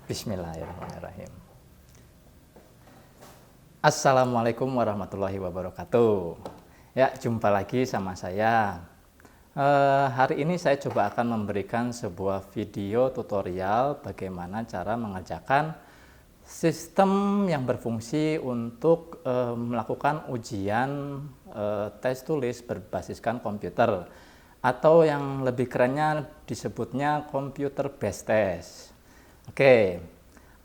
Bismillahirrahmanirrahim. Assalamualaikum warahmatullahi wabarakatuh. Ya, jumpa lagi sama saya. Hari ini saya coba akan memberikan sebuah video tutorial bagaimana cara mengerjakan sistem yang berfungsi untuk melakukan ujian tes tulis berbasiskan komputer, atau yang lebih kerennya disebutnya computer based test. Oke,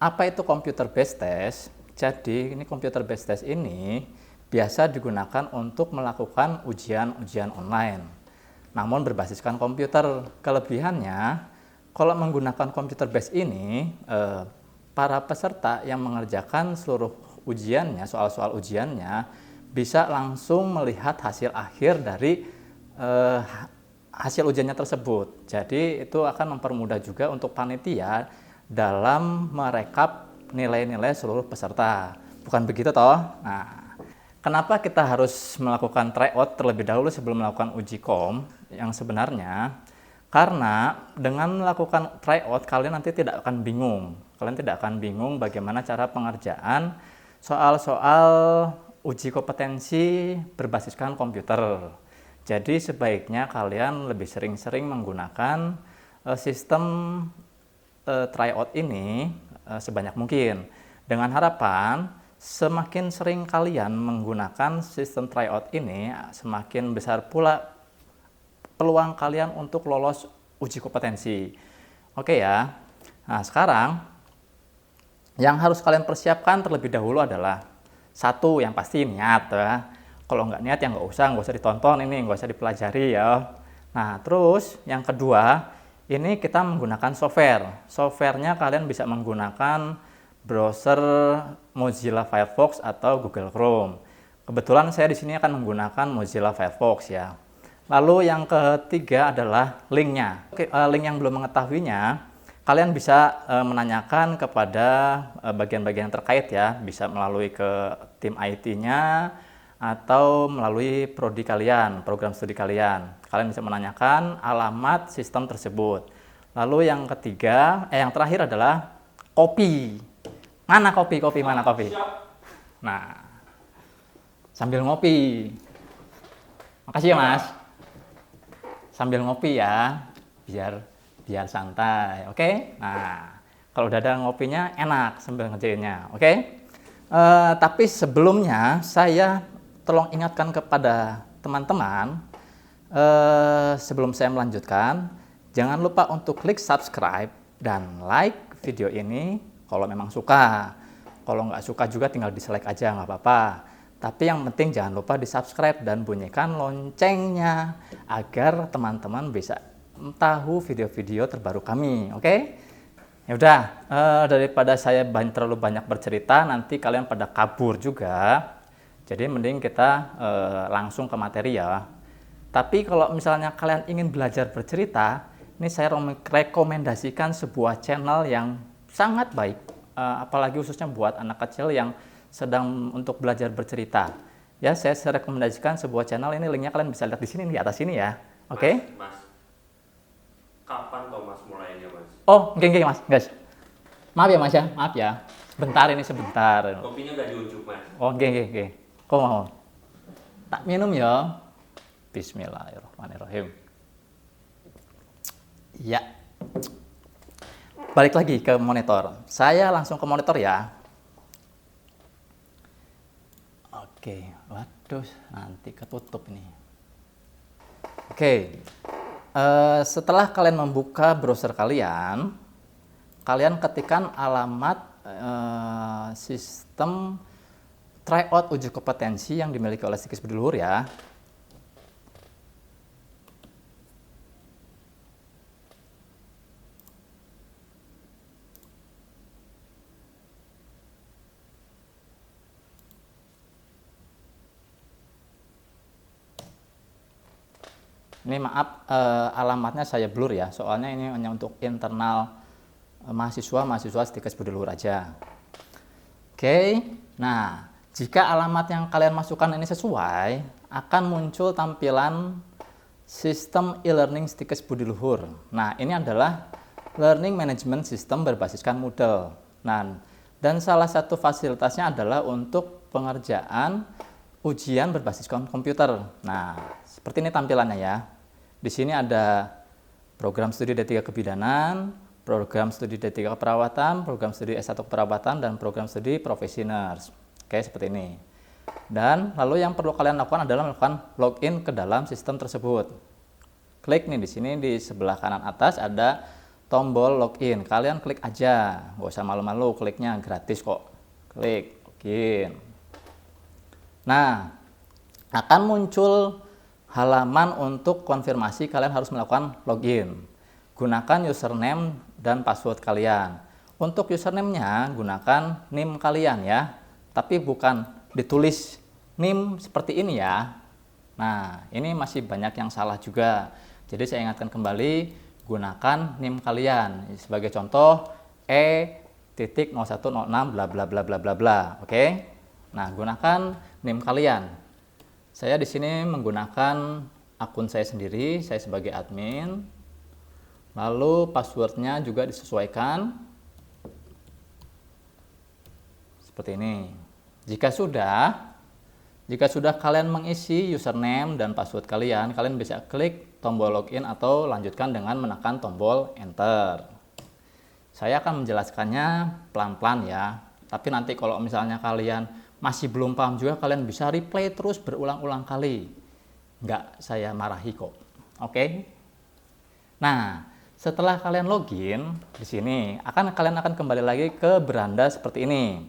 apa itu computer based test? Jadi ini computer based test ini biasa digunakan untuk melakukan ujian-ujian online, namun berbasiskan komputer. Kelebihannya, kalau menggunakan computer based ini, para peserta yang mengerjakan seluruh ujiannya, soal-soal ujiannya, bisa langsung melihat hasil akhir dari hasil ujiannya tersebut. Jadi itu akan mempermudah juga untuk panitia dalam merekap nilai-nilai seluruh peserta. Bukan begitu toh? Nah, kenapa kita harus melakukan tryout terlebih dahulu sebelum melakukan uji kom? Yang sebenarnya, karena dengan melakukan tryout kalian nanti tidak akan bingung. Kalian tidak akan bingung bagaimana cara pengerjaan soal-soal uji kompetensi berbasiskan komputer. Jadi sebaiknya kalian lebih sering-sering menggunakan sistem tryout ini sebanyak mungkin, dengan harapan semakin sering kalian menggunakan sistem tryout ini, semakin besar pula peluang kalian untuk lolos uji kompetensi. Oke ya. Nah, sekarang yang harus kalian persiapkan terlebih dahulu adalah satu, yang pasti niat ya. Kalau nggak niat ya nggak usah ditonton, ini nggak usah dipelajari ya. Nah, terus yang kedua, ini kita menggunakan software. Softwarenya kalian bisa menggunakan browser Mozilla Firefox atau Google Chrome. Kebetulan saya di sini akan menggunakan Mozilla Firefox ya. Lalu yang ketiga adalah linknya. Link yang belum mengetahuinya, kalian bisa menanyakan kepada bagian-bagian terkait ya. Bisa melalui ke tim IT-nya atau melalui prodi kalian, program studi kalian. Kalian bisa menanyakan alamat sistem tersebut. Lalu yang ketiga, yang terakhir adalah kopi. Mana kopi? Mana kopi? Nah, sambil ngopi. Makasih ya Mas. Sambil ngopi ya, biar santai. Oke? Nah, kalau udah ada ngopinya enak sambil ngerjainnya. Oke? Tapi sebelumnya saya tolong ingatkan kepada teman-teman, sebelum saya melanjutkan, jangan lupa untuk klik subscribe dan like video ini kalau memang suka. Kalau nggak suka juga tinggal dislike aja, nggak apa-apa. Tapi yang penting jangan lupa di subscribe dan bunyikan loncengnya agar teman-teman bisa tahu video-video terbaru kami. Oke? Ya udah, daripada saya terlalu banyak bercerita, nanti kalian pada kabur juga. Jadi mending kita langsung ke materi ya. Tapi kalau misalnya kalian ingin belajar bercerita, ini saya rekomendasikan sebuah channel yang sangat baik, apalagi khususnya buat anak kecil yang sedang untuk belajar bercerita. Ya, saya rekomendasikan sebuah channel, ini linknya kalian bisa lihat di sini, di atas sini ya. Oke? Mas, kapan toh Mas mulainya Mas? Oh, oke Mas, guys. Maaf ya Mas ya, maaf ya. Sebentar. Kopinya nggak diunjuk Mas. Oh, oke. Kok mau? Tak minum ya. Bismillahirrahmanirrahim. Ya. Balik lagi ke monitor. Saya langsung ke monitor ya. Oke, waduh, nanti ketutup nih. Oke. Setelah kalian membuka browser kalian ketikkan alamat sistem tryout uji kompetensi yang dimiliki oleh Stikes Budi Luhur ya. Ini maaf, alamatnya saya blur ya, soalnya ini hanya untuk internal mahasiswa Stikes Budi Luhur aja. Oke, nah jika alamat yang kalian masukkan ini sesuai, akan muncul tampilan sistem e-learning Stikes Budi Luhur. Nah, ini adalah Learning Management System berbasiskan Moodle. Nah, dan salah satu fasilitasnya adalah untuk pengerjaan ujian berbasis komputer. Nah, seperti ini tampilannya ya. Di sini ada program studi D3 kebidanan, program studi D3 keperawatan, program studi S1 keperawatan, dan program studi profesi nurse. Oke, seperti ini. Dan lalu yang perlu kalian lakukan adalah melakukan login ke dalam sistem tersebut. Klik nih di sini di sebelah kanan atas ada tombol login. Kalian klik aja, nggak usah malu-malu, kliknya gratis kok. Klik login. Nah, akan muncul halaman untuk konfirmasi kalian harus melakukan login. Gunakan username dan password kalian. Untuk username-nya gunakan NIM kalian ya, tapi bukan ditulis NIM seperti ini ya. Nah, ini masih banyak yang salah juga. Jadi saya ingatkan kembali, gunakan NIM kalian. Sebagai contoh, E.0106 bla bla bla bla bla bla. Oke? Nah, gunakan NIM kalian. Saya di sini menggunakan akun saya sendiri, saya sebagai admin. Lalu passwordnya juga disesuaikan. Seperti ini. Jika sudah kalian mengisi username dan password kalian bisa klik tombol login atau lanjutkan dengan menekan tombol enter. Saya akan menjelaskannya pelan-pelan ya, tapi nanti kalau misalnya kalian masih belum paham juga, kalian bisa replay terus berulang-ulang kali. Nggak saya marahi kok. Oke? Nah, setelah kalian login di sini, kalian akan kembali lagi ke beranda seperti ini.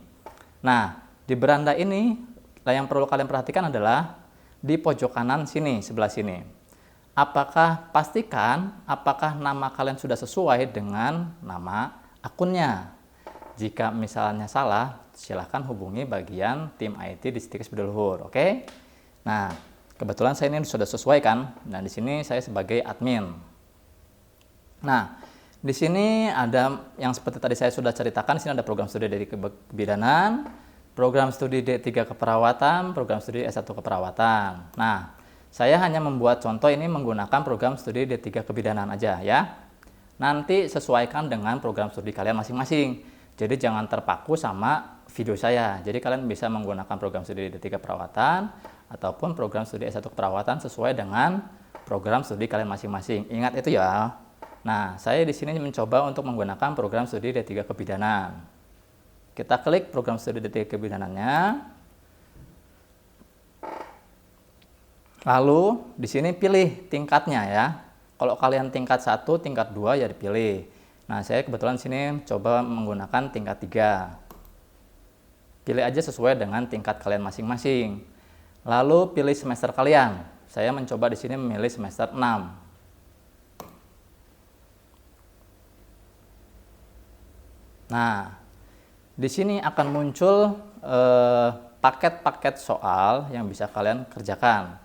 Nah, di beranda ini yang perlu kalian perhatikan adalah di pojok kanan sini, sebelah sini. Pastikan apakah nama kalian sudah sesuai dengan nama akunnya. Jika misalnya salah, silahkan hubungi bagian tim IT di Stikes Bidulhur, oke? Nah, kebetulan saya ini sudah sesuai kan, dan di sini saya sebagai admin. Nah, di sini ada yang seperti tadi saya sudah ceritakan, di sini ada program studi dari kebidanan, program studi D3 keperawatan, program studi S1 keperawatan. Nah, saya hanya membuat contoh ini menggunakan program studi D3 kebidanan aja ya. Nanti sesuaikan dengan program studi kalian masing-masing. Jadi jangan terpaku sama video saya. Jadi kalian bisa menggunakan program studi D3 keperawatan ataupun program studi S1 keperawatan sesuai dengan program studi kalian masing-masing. Ingat itu ya. Nah, saya di sini mencoba untuk menggunakan program studi D3 kebidanan. Kita klik program studi D3 kebidanannya. Lalu di sini pilih tingkatnya ya. Kalau kalian tingkat 1, tingkat 2 ya dipilih. Nah, saya kebetulan sini coba menggunakan tingkat 3. Pilih aja sesuai dengan tingkat kalian masing-masing. Lalu pilih semester kalian. Saya mencoba di sini memilih semester 6. Nah, di sini akan muncul paket-paket soal yang bisa kalian kerjakan.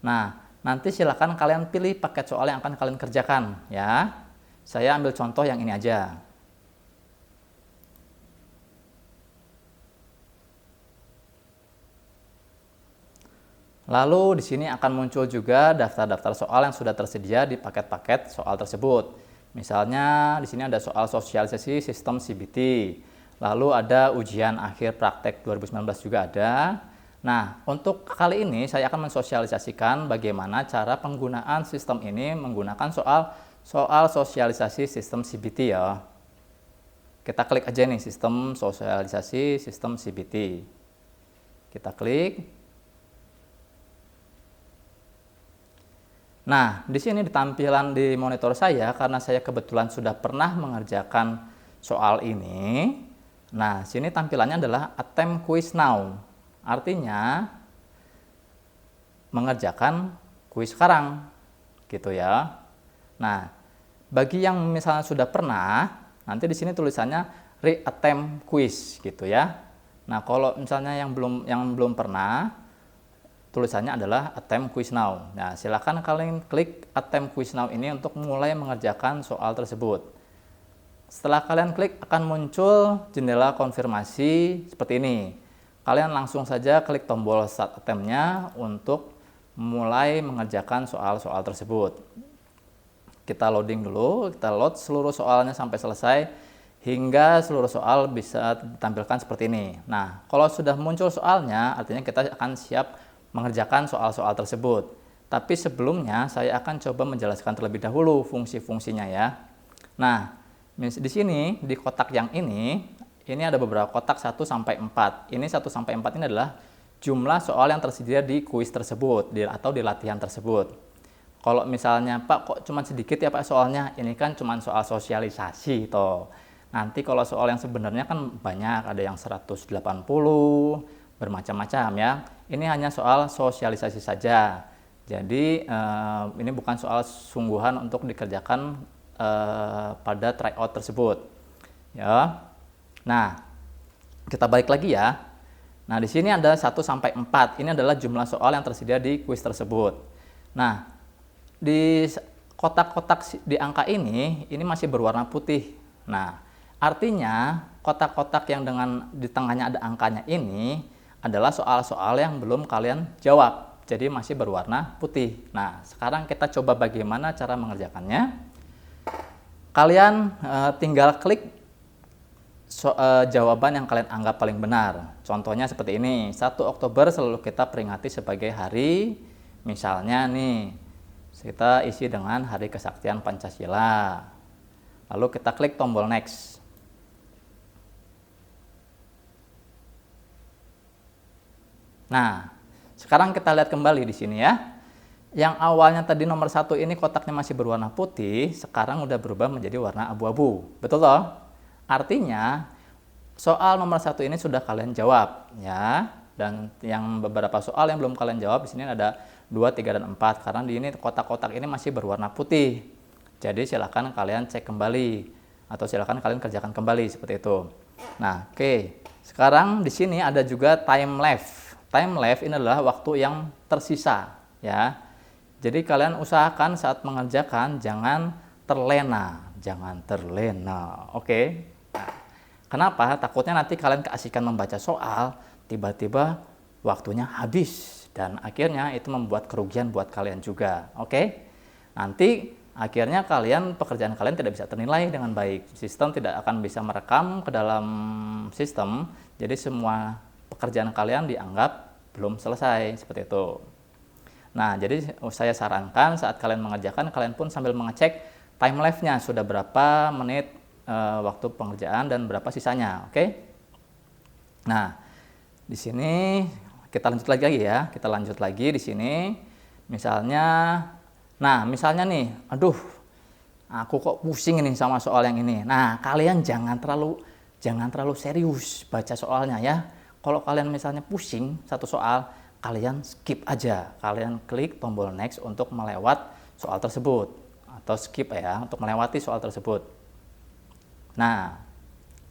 Nah, nanti silakan kalian pilih paket soal yang akan kalian kerjakan ya. Saya ambil contoh yang ini aja. Lalu di sini akan muncul juga daftar-daftar soal yang sudah tersedia di paket-paket soal tersebut. Misalnya di sini ada soal sosialisasi sistem CBT. Lalu ada ujian akhir praktek 2019 juga ada. Nah, untuk kali ini saya akan mensosialisasikan bagaimana cara penggunaan sistem ini menggunakan soal sosialisasi sistem CBT ya. Kita klik aja nih sistem sosialisasi sistem CBT. Kita klik. Nah, di sini di tampilan di monitor saya, karena saya kebetulan sudah pernah mengerjakan soal ini. Nah, sini tampilannya adalah attempt quiz now. Artinya mengerjakan kuis sekarang gitu ya. Nah, bagi yang misalnya sudah pernah, nanti di sini tulisannya re-attempt quiz gitu ya. Nah, kalau misalnya yang belum pernah, tulisannya adalah attempt quiz now. Nah, silakan kalian klik attempt quiz now ini untuk mulai mengerjakan soal tersebut. Setelah kalian klik akan muncul jendela konfirmasi seperti ini. Kalian langsung saja klik tombol start attempt-nya untuk mulai mengerjakan soal-soal tersebut. Kita loading dulu, kita load seluruh soalnya sampai selesai hingga seluruh soal bisa ditampilkan seperti ini. Nah, kalau sudah muncul soalnya, artinya kita akan siap mengerjakan soal-soal tersebut. Tapi sebelumnya saya akan coba menjelaskan terlebih dahulu fungsi-fungsinya ya. Nah, di sini di kotak yang ini ada beberapa kotak 1 sampai 4. Ini 1 sampai 4 ini adalah jumlah soal yang tersedia di kuis tersebut atau di latihan tersebut. Kalau misalnya, Pak, kok cuma sedikit ya Pak soalnya? Ini kan cuma soal sosialisasi toh. Nanti kalau soal yang sebenarnya kan banyak, ada yang 180, bermacam-macam ya. Ini hanya soal sosialisasi saja. Jadi ini bukan soal sungguhan untuk dikerjakan pada tryout tersebut. Ya. Nah, kita balik lagi ya. Nah, di sini ada 1 sampai 4. Ini adalah jumlah soal yang tersedia di kuis tersebut. Nah, di kotak-kotak di angka ini masih berwarna putih. Nah, artinya kotak-kotak yang dengan di tengahnya ada angkanya ini adalah soal-soal yang belum kalian jawab. Jadi masih berwarna putih. Nah, sekarang kita coba bagaimana cara mengerjakannya. Kalian tinggal klik jawaban yang kalian anggap paling benar. Contohnya seperti ini, 1 Oktober selalu kita peringati sebagai hari, misalnya nih, kita isi dengan Hari Kesaktian Pancasila. Lalu kita klik tombol next. Nah, sekarang kita lihat kembali di sini ya. Yang awalnya tadi nomor 1 ini kotaknya masih berwarna putih, sekarang udah berubah menjadi warna abu-abu. Betul toh? Artinya soal nomor 1 ini sudah kalian jawab ya. Dan yang beberapa soal yang belum kalian jawab di sini ada 2, 3, dan 4 karena di ini kotak-kotak ini masih berwarna putih. Jadi silakan kalian cek kembali atau silakan kalian kerjakan kembali seperti itu. Nah, oke. Sekarang di sini ada juga time left. Time left ini adalah waktu yang tersisa ya. Jadi kalian usahakan saat mengerjakan jangan terlena, jangan terlena. Oke. Nah, kenapa? Takutnya nanti kalian keasikan membaca soal, tiba-tiba waktunya habis. Dan akhirnya itu membuat kerugian buat kalian juga. Oke? Nanti akhirnya pekerjaan kalian tidak bisa ternilai dengan baik. Sistem tidak akan bisa merekam ke dalam sistem. Jadi semua pekerjaan kalian dianggap belum selesai. Seperti itu. Nah, jadi saya sarankan saat kalian mengerjakan, kalian pun sambil mengecek time left-nya. Sudah berapa menit waktu pengerjaan dan berapa sisanya. Oke? Nah, di sini kita lanjut lagi ya. Kita lanjut lagi di sini. Misalnya, misalnya nih, aduh, aku kok pusing ini sama soal yang ini. Nah, kalian jangan terlalu serius baca soalnya ya. Kalau kalian misalnya pusing satu soal, kalian skip aja. Kalian klik tombol next untuk melewat soal tersebut atau skip ya untuk melewati soal tersebut. Nah,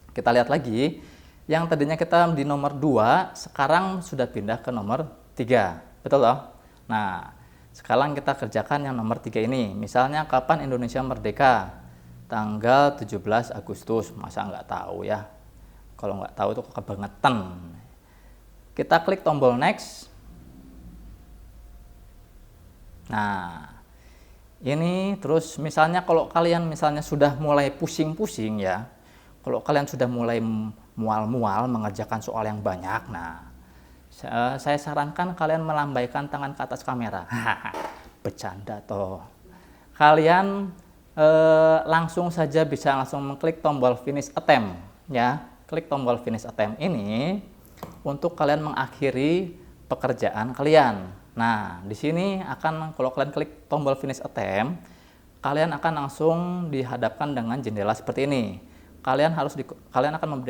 kita lihat lagi. Yang tadinya kita di nomor 2, sekarang sudah pindah ke nomor 3. Betul loh? Nah, sekarang kita kerjakan yang nomor 3 ini. Misalnya, kapan Indonesia merdeka? Tanggal 17 Agustus. Masa nggak tahu ya? Kalau nggak tahu itu kebangetan. Kita klik tombol next. Nah, ini terus misalnya kalau kalian misalnya sudah mulai pusing-pusing ya. Kalau kalian sudah mulai mual-mual mengerjakan soal yang banyak, nah saya sarankan kalian melambaikan tangan ke atas kamera. Bercanda toh. Kalian langsung saja bisa langsung mengklik tombol finish attempt ya. Klik tombol finish attempt ini untuk kalian mengakhiri pekerjaan kalian. Nah, di sini kalau kalian klik tombol finish attempt, kalian akan langsung dihadapkan dengan jendela seperti ini. Kalian akan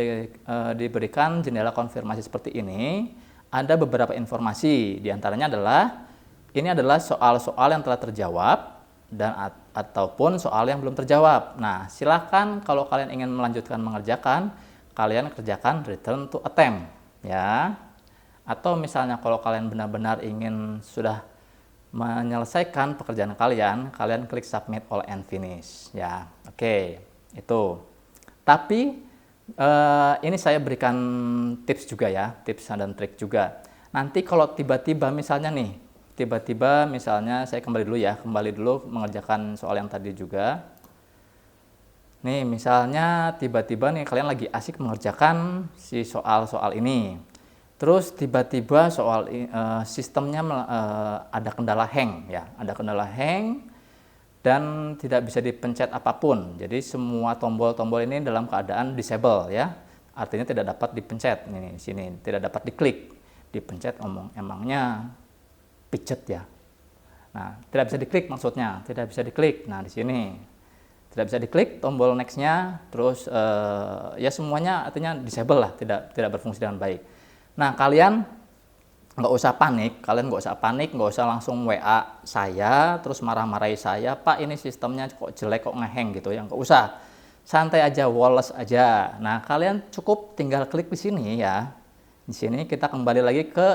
diberikan jendela konfirmasi seperti ini. Ada beberapa informasi, diantaranya ini adalah soal-soal yang telah terjawab ataupun soal yang belum terjawab. Nah, silakan kalau kalian ingin melanjutkan mengerjakan, kalian kerjakan return to attempt ya. Atau misalnya kalau kalian benar-benar ingin sudah menyelesaikan pekerjaan kalian klik submit all and finish ya. Oke, itu. Tapi ini saya berikan tips juga ya, tips dan trik juga. Nanti kalau tiba-tiba misalnya nih, tiba-tiba misalnya saya kembali dulu mengerjakan soal yang tadi juga. Nih misalnya tiba-tiba nih kalian lagi asik mengerjakan si soal-soal ini. Terus tiba-tiba sistemnya ada kendala hang ya, ada kendala hang dan tidak bisa dipencet apapun. Jadi semua tombol-tombol ini dalam keadaan disable ya. Artinya tidak dapat dipencet. Nih di sini tidak dapat diklik. Dipencet emangnya pijet ya. Nah, tidak bisa diklik maksudnya, tidak bisa diklik. Nah, di sini tidak bisa diklik tombol next-nya, terus ya semuanya artinya disable lah, tidak berfungsi dengan baik. Nah, kalian nggak usah panik, nggak usah langsung WA saya, terus marah-marahi saya, Pak ini sistemnya kok jelek, kok ngeheng gitu ya, nggak usah. Santai aja, woles aja. Nah, kalian cukup tinggal klik di sini ya. Di sini kita kembali lagi ke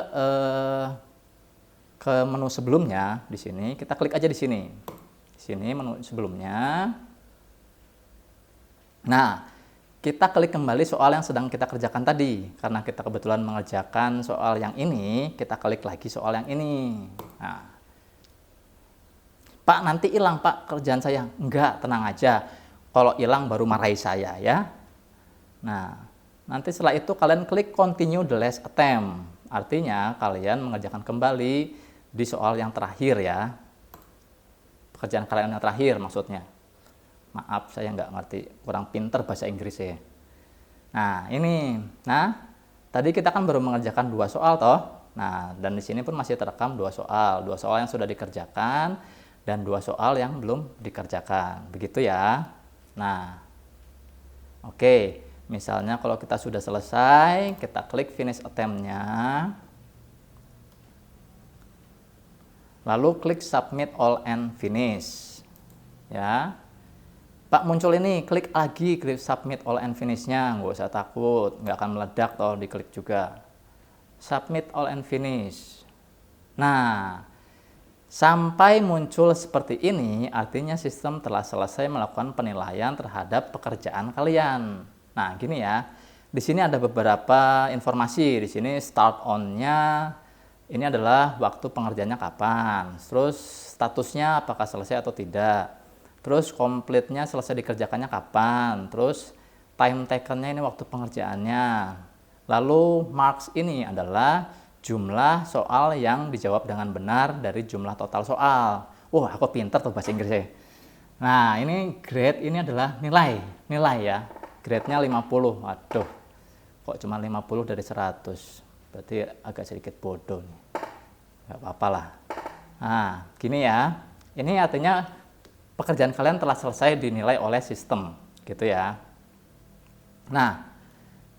menu sebelumnya. Di sini kita klik aja di sini. Di sini menu sebelumnya. Nah, kita klik kembali soal yang sedang kita kerjakan tadi. Karena kita kebetulan mengerjakan soal yang ini, kita klik lagi soal yang ini. Nah, Pak nanti hilang Pak kerjaan saya. Enggak, tenang aja. Kalau hilang baru marahi saya ya. Nah, nanti setelah itu kalian klik continue the last attempt. Artinya kalian mengerjakan kembali di soal yang terakhir ya. Pekerjaan kalian yang terakhir maksudnya. Maaf, saya nggak ngerti, kurang pinter bahasa Inggris ya. Nah, ini. Nah, tadi kita kan baru mengerjakan 2 soal toh. Nah, dan di sini pun masih terekam 2 soal. 2 soal yang sudah dikerjakan dan 2 soal yang belum dikerjakan. Begitu ya. Nah, oke. Misalnya kalau kita sudah selesai, kita klik finish attempt-nya. Lalu klik submit all and finish. Ya. Pak muncul ini, klik lagi, klik submit all and finish-nya, nggak usah takut, nggak akan meledak toh diklik juga. Submit all and finish. Nah, sampai muncul seperti ini, artinya sistem telah selesai melakukan penilaian terhadap pekerjaan kalian. Nah, gini ya, di sini ada beberapa informasi. Di sini start on-nya, ini adalah waktu pengerjaannya kapan, terus statusnya apakah selesai atau tidak. Terus complete-nya selesai dikerjakannya kapan, terus time taken-nya ini waktu pengerjaannya. Lalu marks ini adalah jumlah soal yang dijawab dengan benar dari jumlah total soal. Wah, aku pinter tuh bahasa Inggrisnya. Nah, ini grade ini adalah nilai ya. Grade-nya 50. Waduh, kok cuma 50 dari 100. Berarti agak sedikit bodoh nih. Gak apa-apa lah. Nah, gini ya. Ini artinya pekerjaan kalian telah selesai dinilai oleh sistem, gitu ya. Nah,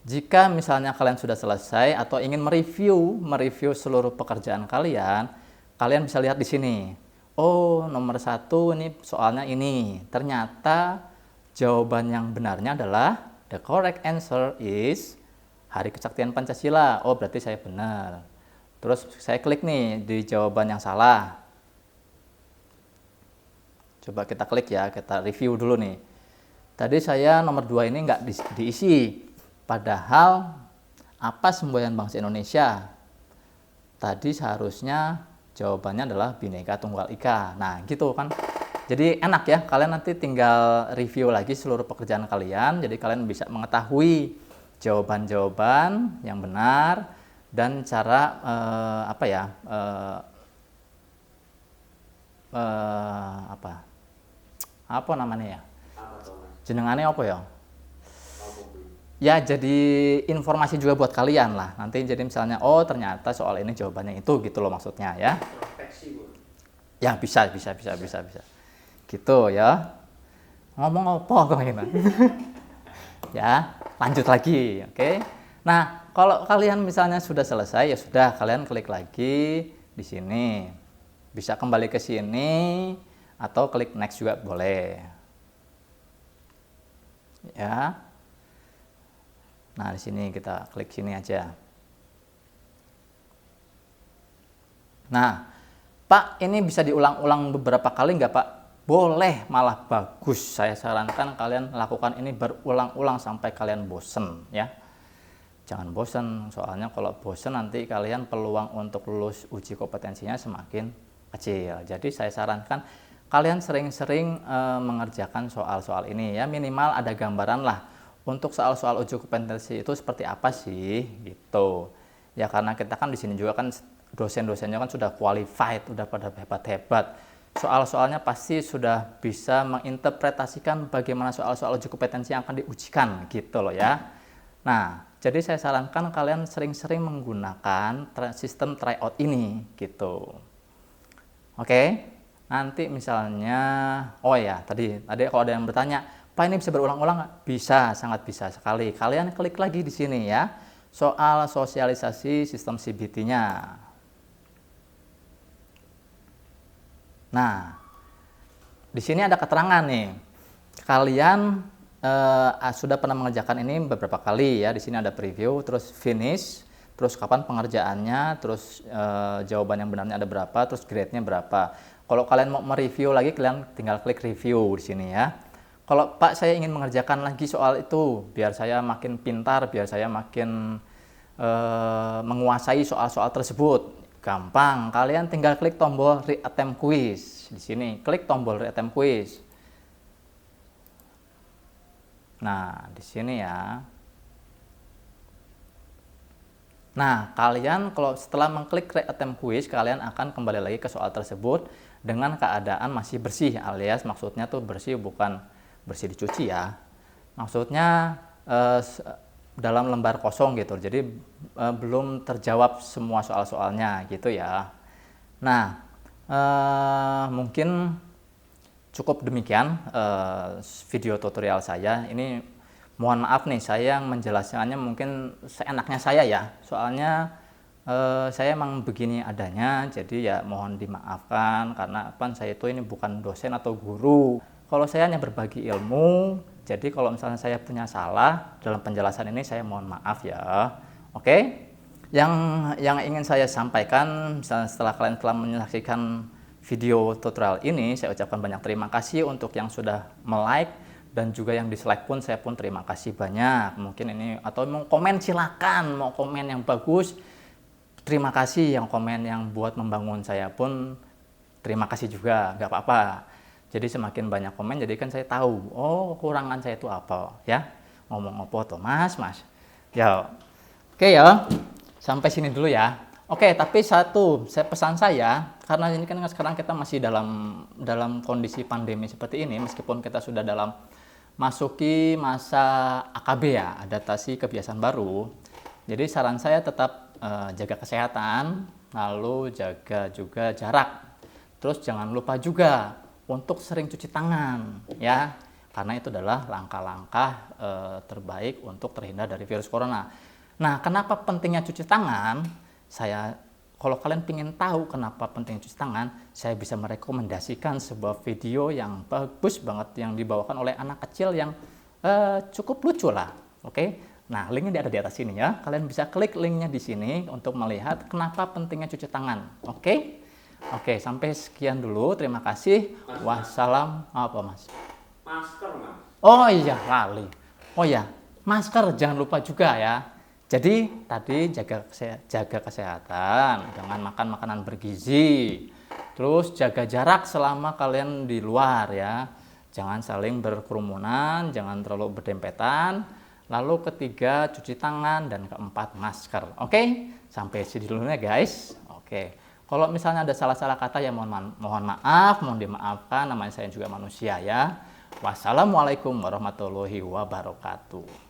jika misalnya kalian sudah selesai atau ingin mereview seluruh pekerjaan kalian, kalian bisa lihat di sini. Oh, nomor 1 ini soalnya ini. Ternyata jawaban yang benarnya adalah the correct answer is Hari Kesaktian Pancasila. Oh, berarti saya benar. Terus saya klik nih di jawaban yang salah. Coba kita klik ya, kita review dulu nih. Tadi saya nomor 2 ini nggak diisi. Padahal apa semboyan bangsa Indonesia? Tadi seharusnya jawabannya adalah Bhinneka Tunggal Ika. Nah, gitu kan. Jadi enak ya, kalian nanti tinggal review lagi seluruh pekerjaan kalian. Jadi kalian bisa mengetahui jawaban-jawaban yang benar dan cara apa namanya ya? Jenengannya apa ya? Ya, jadi informasi juga buat kalian lah. Nanti jadi misalnya, oh ternyata soal ini jawabannya itu, gitu loh maksudnya ya. Ya, bisa. Gitu ya. Ngomong apa kok ini? Ya, lanjut lagi, oke? Nah, kalau kalian misalnya sudah selesai, ya sudah, kalian klik lagi di sini. Bisa kembali ke sini, atau klik next juga boleh. Ya. Nah, di sini kita klik sini aja. Nah, Pak, ini bisa diulang-ulang beberapa kali nggak, Pak? Boleh, malah bagus. Saya sarankan kalian lakukan ini berulang-ulang sampai kalian bosen, ya. Jangan bosan, soalnya kalau bosan nanti kalian peluang untuk lulus uji kompetensinya semakin kecil. Jadi saya sarankan kalian sering-sering mengerjakan soal-soal ini ya, minimal ada gambaran lah untuk soal-soal uji kompetensi itu seperti apa sih gitu. Ya karena kita kan di sini juga kan dosen-dosennya kan sudah qualified, udah pada hebat-hebat. Soal-soalnya pasti sudah bisa menginterpretasikan bagaimana soal-soal uji kompetensi yang akan diujikan gitu loh ya. Nah, jadi saya sarankan kalian sering-sering menggunakan sistem tryout ini gitu. Oke, nanti misalnya, oh ya tadi kalau ada yang bertanya, Pak ini bisa berulang-ulang nggak? Bisa, sangat bisa sekali. Kalian klik lagi di sini ya, soal sosialisasi sistem CBT-nya. Nah, di sini ada keterangan nih, kalian sudah pernah mengerjakan ini beberapa kali ya. Di sini ada preview, terus finish, terus kapan pengerjaannya, terus jawaban yang benarnya ada berapa, terus grade-nya berapa. Kalau kalian mau mereview lagi, kalian tinggal klik review di sini ya. Kalau Pak saya ingin mengerjakan lagi soal itu, biar saya makin pintar, biar saya makin menguasai soal-soal tersebut, gampang. Kalian tinggal klik tombol re-attempt quiz di sini. Klik tombol re-attempt quiz. Nah, di sini ya. Nah, kalian kalau setelah mengklik re-attempt quiz, kalian akan kembali lagi ke soal tersebut dengan keadaan masih bersih, alias maksudnya tuh bersih bukan bersih dicuci ya. Maksudnya dalam lembar kosong gitu. Jadi belum terjawab semua soal-soalnya gitu ya. Nah, mungkin cukup demikian video tutorial saya. Ini mohon maaf nih, saya yang menjelaskannya mungkin seenaknya saya ya. Soalnya saya emang begini adanya, jadi ya mohon dimaafkan karena kan saya itu ini bukan dosen atau guru. Kalau saya hanya berbagi ilmu, jadi kalau misalnya saya punya salah dalam penjelasan ini, saya mohon maaf ya. Oke? Yang ingin saya sampaikan, setelah kalian telah menyaksikan video tutorial ini, saya ucapkan banyak terima kasih untuk yang sudah like dan juga yang dislike pun saya pun terima kasih banyak. Mungkin ini atau mau komen silakan, mau komen yang bagus. Terima kasih yang komen yang buat membangun saya pun terima kasih juga, nggak apa-apa. Jadi semakin banyak komen, jadi kan saya tahu, oh kekurangan saya itu apa ya. Ngomong apa tuh mas. Ya, oke ya, sampai sini dulu ya. Oke, tapi pesan saya, karena ini kan sekarang kita masih dalam kondisi pandemi seperti ini, meskipun kita sudah masuki masa AKB ya, adaptasi kebiasaan baru. Jadi saran saya tetap jaga kesehatan, lalu jaga juga jarak. Terus jangan lupa juga untuk sering cuci tangan ya, karena itu adalah langkah-langkah terbaik untuk terhindar dari virus corona. Nah, kenapa pentingnya cuci tangan? Kalau kalian ingin tahu kenapa pentingnya cuci tangan, saya bisa merekomendasikan sebuah video yang bagus banget yang dibawakan oleh anak kecil yang cukup lucu lah. Oke, nah linknya ada di atas sini ya. Kalian bisa klik linknya di sini untuk melihat kenapa pentingnya cuci tangan. Oke, sampai sekian dulu. Terima kasih. Wassalam. Apa mas? Masker mas. Oh iya, lali. Oh ya, masker jangan lupa juga ya. Jadi tadi jaga kesehatan dengan makan makanan bergizi. Terus jaga jarak selama kalian di luar ya. Jangan saling berkerumunan, jangan terlalu berdempetan. Lalu ketiga cuci tangan dan keempat masker. Oke, sampai sini dulu ya guys. Oke. Kalau misalnya ada salah-salah kata ya mohon maaf, mohon dimaafkan, namanya saya juga manusia ya. Wassalamualaikum warahmatullahi wabarakatuh.